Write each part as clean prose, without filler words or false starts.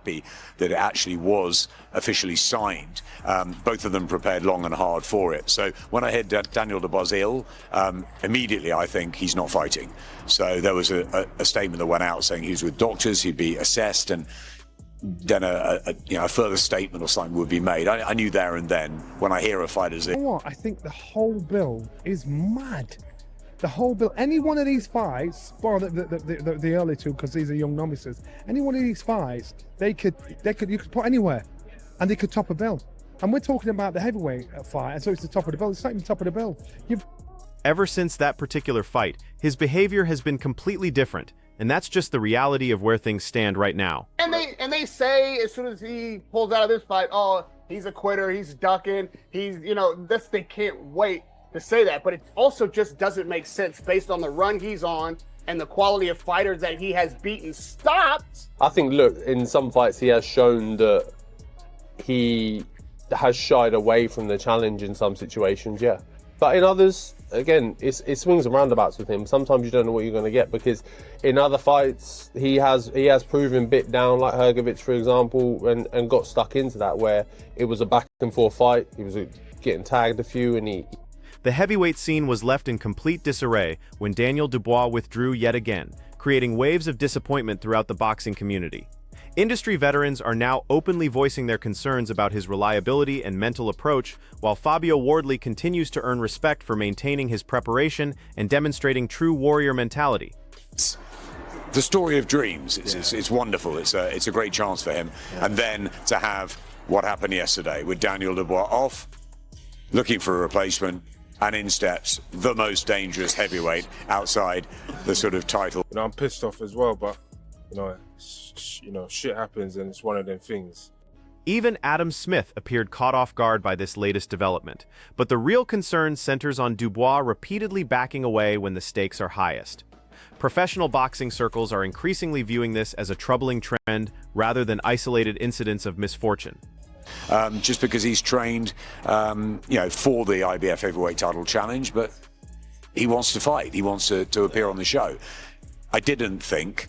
happy that it actually was officially signed. Both of them prepared long and hard for it. So when I heard Daniel Dubois ill, immediately I think he's not fighting. So there was a statement that went out saying he was with doctors, he'd be assessed, and then a further statement or something would be made. I knew there and then when I hear a fighter's ill. You know what? I think the whole bill is mad. The whole bill, any one of these fights, well, the early two, because these are young novices, any one of these fights, you could put anywhere, and they could top a bill. And we're talking about the heavyweight fight, and so it's the top of the bill. It's not even the top of the bill. Ever since that particular fight, his behavior has been completely different, and that's just the reality of where things stand right now. And they say as soon as he pulls out of this fight, oh, he's a quitter, he's ducking, they can't wait to say that, but it also just doesn't make sense based on the run he's on and the quality of fighters that he has beaten stopped. I think, look, in some fights he has shown that he has shied away from the challenge in some situations, yeah. But in others, again, it swings and roundabouts with him. Sometimes you don't know what you're going to get, because in other fights he has proven bit down, like Hrgovic, for example, and got stuck into that where it was a back and forth fight. He was getting tagged a few, and The heavyweight scene was left in complete disarray when Daniel Dubois withdrew yet again, creating waves of disappointment throughout the boxing community. Industry veterans are now openly voicing their concerns about his reliability and mental approach, while Fabio Wardley continues to earn respect for maintaining his preparation and demonstrating true warrior mentality. The story of dreams, it's wonderful, it's a great chance for him. And then to have what happened yesterday with Daniel Dubois off, looking for a replacement, and in steps the most dangerous heavyweight outside the sort of title. I'm pissed off as well, but shit happens, and it's one of them things. Even Adam Smith appeared caught off guard by this latest development, but the real concern centers on Dubois repeatedly backing away when the stakes are highest. Professional boxing circles are increasingly viewing this as a troubling trend rather than isolated incidents of misfortune. Just because he's trained, for the IBF Heavyweight Title Challenge, but he wants to fight. He wants to appear on the show. I didn't think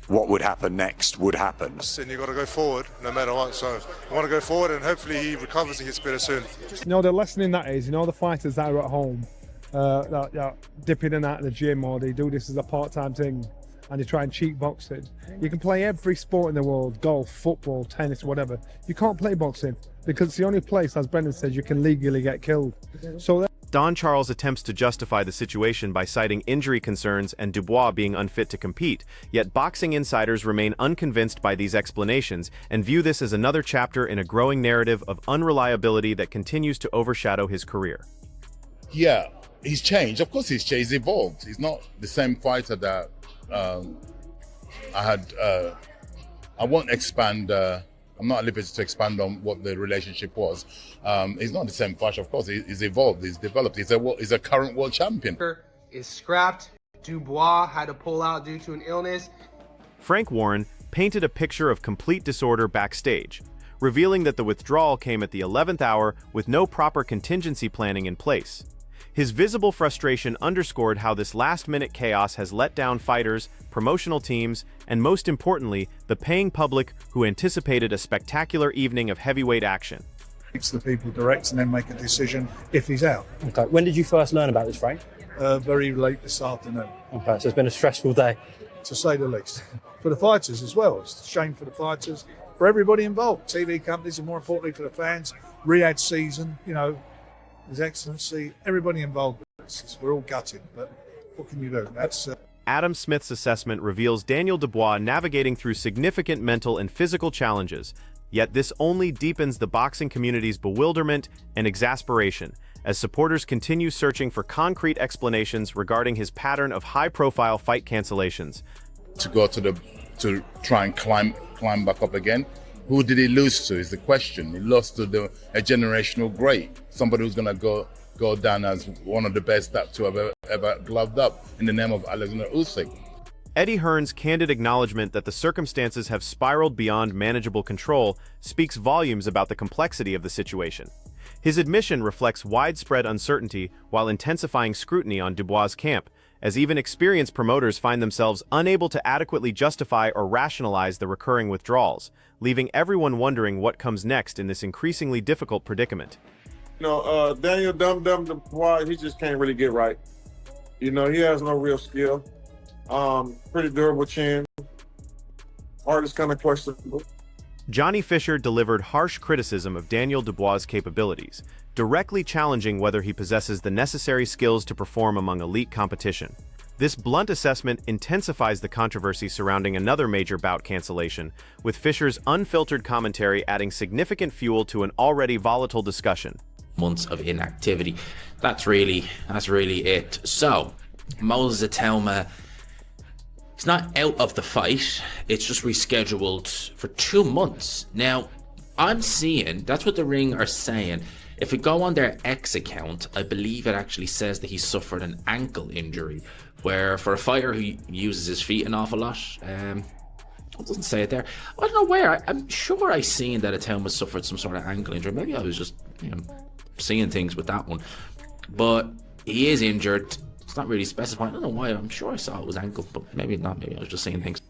what would happen next would happen. And you've got to go forward no matter what. So you want to go forward, and hopefully he recovers and gets better soon. The lesson in that is, the fighters that are at home, that dip in and out of the gym, or they do this as a part-time thing, and they try and cheat boxing. You can play every sport in the world, golf, football, tennis, whatever. You can't play boxing because it's the only place, as Brendan says, you can legally get killed. So Don Charles attempts to justify the situation by citing injury concerns and Dubois being unfit to compete, yet boxing insiders remain unconvinced by these explanations and view this as another chapter in a growing narrative of unreliability that continues to overshadow his career. Yeah, he's changed. Of course he's changed, he's evolved. He's not the same fighter that I had. I won't expand, I'm not at liberty to expand on what the relationship was. He's not the same fighter, of course. He's evolved, he's developed. He's a current world champion. Is scrapped. Dubois had to pull out due to an illness. Frank Warren painted a picture of complete disorder backstage, revealing that the withdrawal came at the 11th hour with no proper contingency planning in place. His visible frustration underscored how this last-minute chaos has let down fighters, promotional teams, and most importantly, the paying public who anticipated a spectacular evening of heavyweight action. It's the people direct and then make a decision if he's out. Okay, when did you first learn about this, Frank? Very late this afternoon. Okay, so it's been a stressful day. To say the least. For the fighters as well. It's a shame for the fighters, for everybody involved. TV companies, and more importantly for the fans. Riyadh season, His Excellency, everybody involved. We're all gutted, but what can you do? That's Adam Smith's assessment reveals Daniel Dubois navigating through significant mental and physical challenges, yet this only deepens the boxing community's bewilderment and exasperation as supporters continue searching for concrete explanations regarding his pattern of high-profile fight cancellations. To go to try and climb back up again. Who did he lose to is the question. He lost to a generational great, somebody who's going to go down as one of the best to have ever gloved up in the name of Alexander Usyk. Eddie Hearn's candid acknowledgement that the circumstances have spiraled beyond manageable control speaks volumes about the complexity of the situation. His admission reflects widespread uncertainty while intensifying scrutiny on Dubois' camp, as even experienced promoters find themselves unable to adequately justify or rationalize the recurring withdrawals, leaving everyone wondering what comes next in this increasingly difficult predicament. Daniel Dubois, he just can't really get right. He has no real skill. Pretty durable chin. Art is kind of questionable. Johnny Fisher delivered harsh criticism of Daniel Dubois' capabilities, directly challenging whether he possesses the necessary skills to perform among elite competition. This blunt assessment intensifies the controversy surrounding another major bout cancellation, with Fisher's unfiltered commentary adding significant fuel to an already volatile discussion. Months of inactivity. That's really it. So, Moses Atelma, he's not out of the fight. It's just rescheduled for 2 months. Now, I'm seeing, that's what the Ring are saying. If we go on their X account, I believe it actually says that he suffered an ankle injury, where for a fighter who uses his feet an awful lot, it doesn't say it there. I don't know where. I'm sure I seen that Atelma suffered some sort of ankle injury. Maybe I was just, seeing things with that one. But he is injured. It's not really specified. I don't know why. I'm sure I saw it was ankle, but maybe not. Maybe I was just seeing things.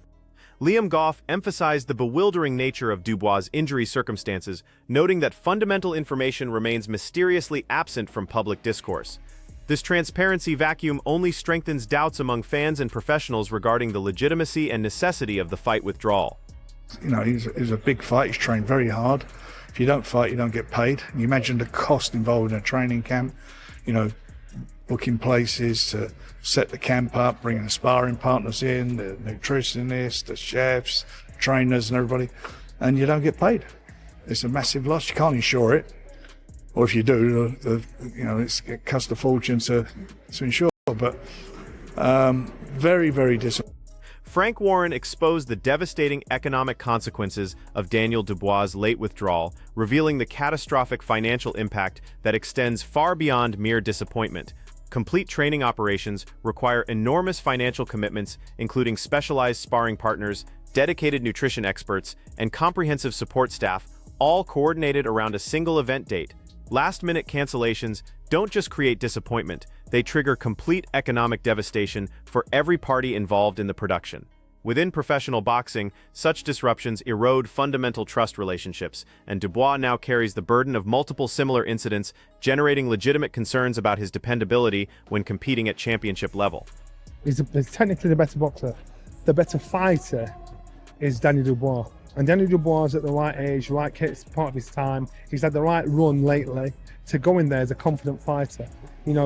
Liam Goff emphasized the bewildering nature of Dubois' injury circumstances, noting that fundamental information remains mysteriously absent from public discourse. This transparency vacuum only strengthens doubts among fans and professionals regarding the legitimacy and necessity of the fight withdrawal. He's a big fight. He's trained very hard. If you don't fight, you don't get paid. And you imagine the cost involved in a training camp, booking places to set the camp up, bringing the sparring partners in, the nutritionists, the chefs, trainers and everybody, and you don't get paid. It's a massive loss. You can't insure it. Or if you do, it costs a fortune to insure. But very, very disappointing. Frank Warren exposed the devastating economic consequences of Daniel Dubois' late withdrawal, revealing the catastrophic financial impact that extends far beyond mere disappointment. Complete training operations require enormous financial commitments, including specialized sparring partners, dedicated nutrition experts, and comprehensive support staff, all coordinated around a single event date. Last-minute cancellations don't just create disappointment, they trigger complete economic devastation for every party involved in the production. Within professional boxing, such disruptions erode fundamental trust relationships, and Dubois now carries the burden of multiple similar incidents, generating legitimate concerns about his dependability when competing at championship level. He's technically the better boxer. The better fighter is Daniel Dubois. And Daniel Dubois is at the right age, right part of his time. He's had the right run lately to go in there as a confident fighter.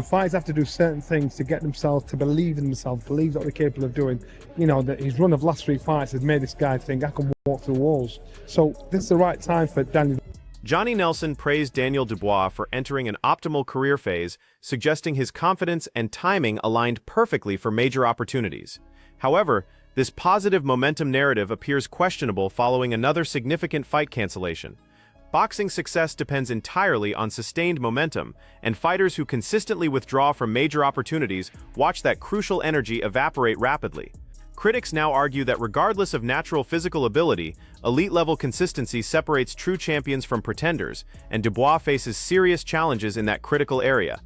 Fighters have to do certain things to get themselves to believe in themselves, believe what they're capable of doing. That his run of last 3 fights has made this guy think, I can walk through walls. So this is the right time for Daniel. Johnny Nelson praised Daniel Dubois for entering an optimal career phase, suggesting his confidence and timing aligned perfectly for major opportunities. However, this positive momentum narrative appears questionable following another significant fight cancellation. Boxing success depends entirely on sustained momentum, and fighters who consistently withdraw from major opportunities watch that crucial energy evaporate rapidly. Critics now argue that regardless of natural physical ability, elite-level consistency separates true champions from pretenders, and Dubois faces serious challenges in that critical area.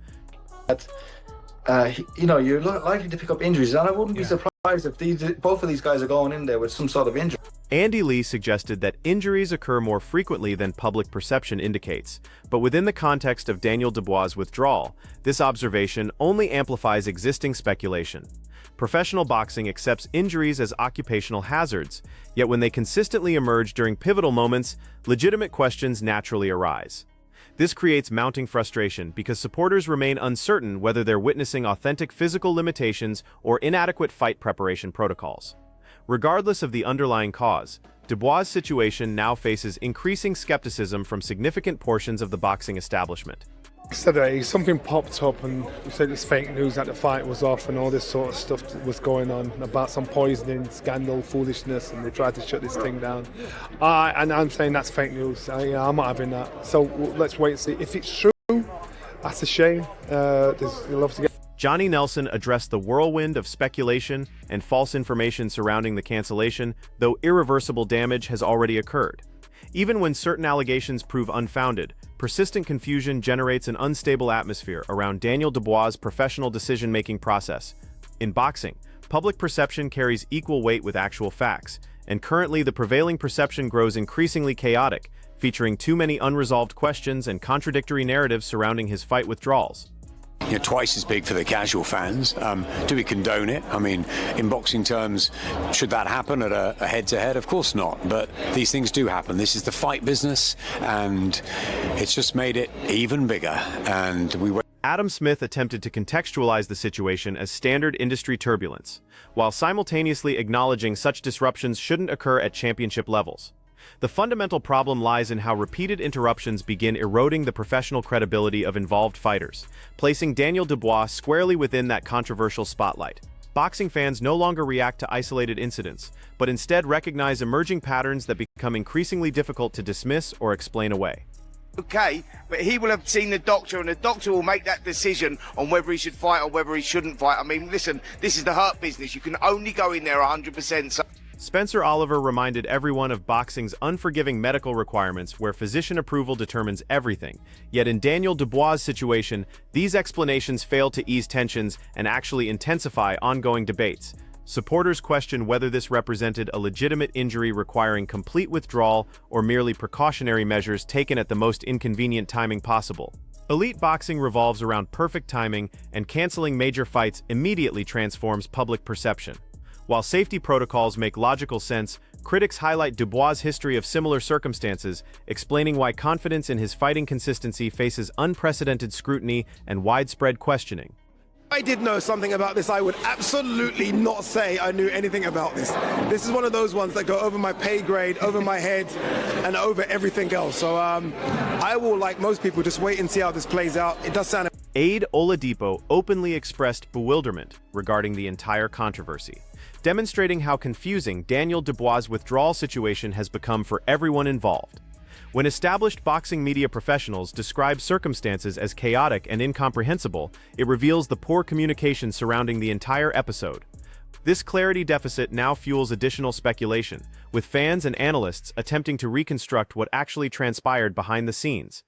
You're likely to pick up injuries, and I wouldn't be surprised if both of these guys are going in there with some sort of injury. Andy Lee suggested that injuries occur more frequently than public perception indicates, but within the context of Daniel Dubois' withdrawal, this observation only amplifies existing speculation. Professional boxing accepts injuries as occupational hazards, yet when they consistently emerge during pivotal moments, legitimate questions naturally arise. This creates mounting frustration because supporters remain uncertain whether they're witnessing authentic physical limitations or inadequate fight preparation protocols. Regardless of the underlying cause, Dubois' situation now faces increasing skepticism from significant portions of the boxing establishment. Yesterday, something popped up and said it's fake news that the fight was off and all this sort of stuff was going on about some poisoning, scandal, foolishness, and they tried to shut this thing down. And I'm saying that's fake news. I'm not having that. So let's wait and see. If it's true, that's a shame. You'll have to get. Johnny Nelson addressed the whirlwind of speculation and false information surrounding the cancellation, though irreversible damage has already occurred. Even when certain allegations prove unfounded, persistent confusion generates an unstable atmosphere around Daniel Dubois' professional decision-making process. In boxing, public perception carries equal weight with actual facts, and currently the prevailing perception grows increasingly chaotic, featuring too many unresolved questions and contradictory narratives surrounding his fight withdrawals. Twice as big for the casual fans. Do we condone it? I mean, in boxing terms, should that happen at a head-to-head? Of course not, but these things do happen. This is the fight business, and it's just made it even bigger. And Adam Smith attempted to contextualize the situation as standard industry turbulence, while simultaneously acknowledging such disruptions shouldn't occur at championship levels. The fundamental problem lies in how repeated interruptions begin eroding the professional credibility of involved fighters, placing Daniel Dubois squarely within that controversial spotlight. Boxing fans no longer react to isolated incidents, but instead recognize emerging patterns that become increasingly difficult to dismiss or explain away. Okay, but he will have seen the doctor, and the doctor will make that decision on whether he should fight or whether he shouldn't fight. I mean, listen, this is the hurt business. You can only go in there 100%. So Spencer Oliver reminded everyone of boxing's unforgiving medical requirements where physician approval determines everything. Yet in Daniel Dubois' situation, these explanations fail to ease tensions and actually intensify ongoing debates. Supporters question whether this represented a legitimate injury requiring complete withdrawal or merely precautionary measures taken at the most inconvenient timing possible. Elite boxing revolves around perfect timing, and canceling major fights immediately transforms public perception. While safety protocols make logical sense, critics highlight Dubois' history of similar circumstances, explaining why confidence in his fighting consistency faces unprecedented scrutiny and widespread questioning. If I did know something about this, I would absolutely not say I knew anything about this. This is one of those ones that go over my pay grade, over my head, and over everything else. So I will, like most people, just wait and see how this plays out. It does sound... Aide Oladipo openly expressed bewilderment regarding the entire controversy, demonstrating how confusing Daniel Dubois' withdrawal situation has become for everyone involved. When established boxing media professionals describe circumstances as chaotic and incomprehensible, it reveals the poor communication surrounding the entire episode. This clarity deficit now fuels additional speculation, with fans and analysts attempting to reconstruct what actually transpired behind the scenes.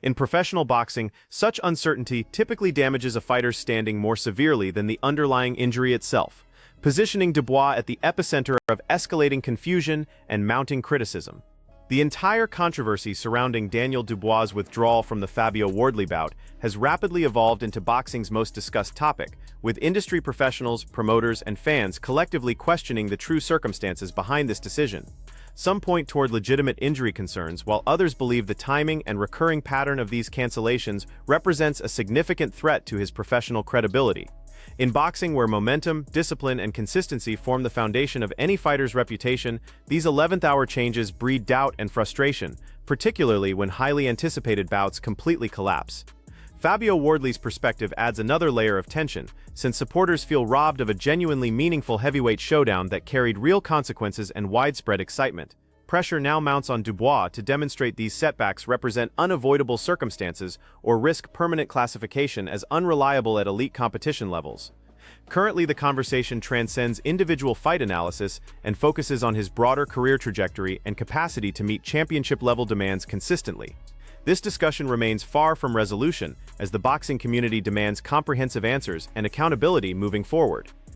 In professional boxing, such uncertainty typically damages a fighter's standing more severely than the underlying injury itself, positioning Dubois at the epicenter of escalating confusion and mounting criticism. The entire controversy surrounding Daniel Dubois' withdrawal from the Fabio Wardley bout has rapidly evolved into boxing's most discussed topic, with industry professionals, promoters, and fans collectively questioning the true circumstances behind this decision. Some point toward legitimate injury concerns, while others believe the timing and recurring pattern of these cancellations represents a significant threat to his professional credibility. In boxing, where momentum, discipline, and consistency form the foundation of any fighter's reputation, these 11th-hour changes breed doubt and frustration, particularly when highly anticipated bouts completely collapse. Fabio Wardley's perspective adds another layer of tension, since supporters feel robbed of a genuinely meaningful heavyweight showdown that carried real consequences and widespread excitement. Pressure now mounts on Dubois to demonstrate these setbacks represent unavoidable circumstances or risk permanent classification as unreliable at elite competition levels. Currently, the conversation transcends individual fight analysis and focuses on his broader career trajectory and capacity to meet championship-level demands consistently. This discussion remains far from resolution, as the boxing community demands comprehensive answers and accountability moving forward.